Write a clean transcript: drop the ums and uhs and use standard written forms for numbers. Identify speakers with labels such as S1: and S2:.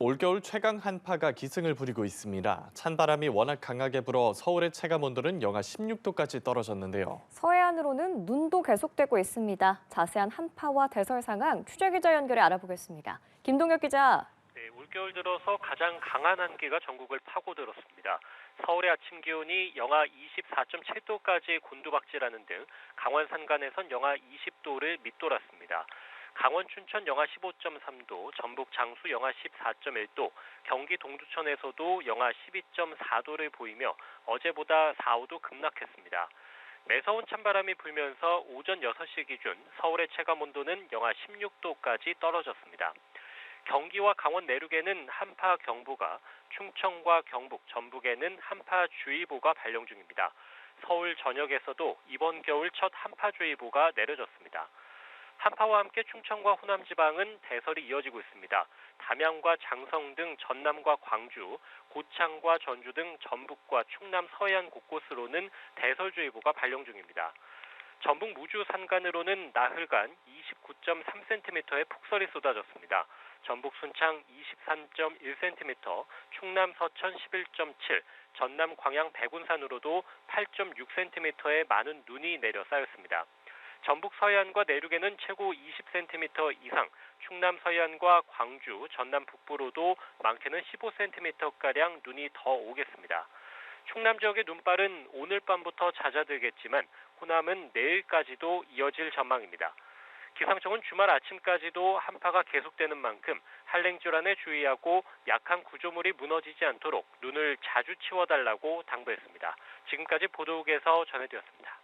S1: 올겨울 최강 한파가 기승을 부리고 있습니다. 찬바람이 워낙 강하게 불어 서울의 체감 온도는 영하 16도까지 떨어졌는데요.
S2: 서해안으로는 눈도 계속되고 있습니다. 자세한 한파와 대설 상황 취재기자 연결해 알아보겠습니다. 김동혁 기자.
S3: 네, 올겨울 들어서 가장 강한 한기가 전국을 파고들었습니다. 서울의 아침 기온이 영하 24.7도까지 곤두박질하는 등 강원 산간에선 영하 20도를 밑돌았습니다. 강원 춘천 영하 15.3도, 전북 장수 영하 14.1도, 경기 동두천에서도 영하 12.4도를 보이며 어제보다 4, 5도 급락했습니다. 매서운 찬바람이 불면서 오전 6시 기준 서울의 체감 온도는 영하 16도까지 떨어졌습니다. 경기와 강원 내륙에는 한파 경보가, 충청과 경북, 전북에는 한파주의보가 발령 중입니다. 서울 전역에서도 이번 겨울 첫 한파주의보가 내려졌습니다. 한파와 함께 충청과 호남 지방은 대설이 이어지고 있습니다. 담양과 장성 등 전남과 광주, 고창과 전주 등 전북과 충남 서해안 곳곳으로는 대설주의보가 발령 중입니다. 전북 무주 산간으로는 나흘간 29.3cm의 폭설이 쏟아졌습니다. 전북 순창 23.1cm, 충남 서천 11.7, 전남 광양 백운산으로도 8.6cm의 많은 눈이 내려 쌓였습니다. 전북 서해안과 내륙에는 최고 20cm 이상, 충남 서해안과 광주, 전남 북부로도 많게는 15cm가량 눈이 더 오겠습니다. 충남 지역의 눈발은 오늘 밤부터 잦아들겠지만 호남은 내일까지도 이어질 전망입니다. 기상청은 주말 아침까지도 한파가 계속되는 만큼 한랭질환에 주의하고 약한 구조물이 무너지지 않도록 눈을 자주 치워달라고 당부했습니다. 지금까지 보도국에서 전해드렸습니다.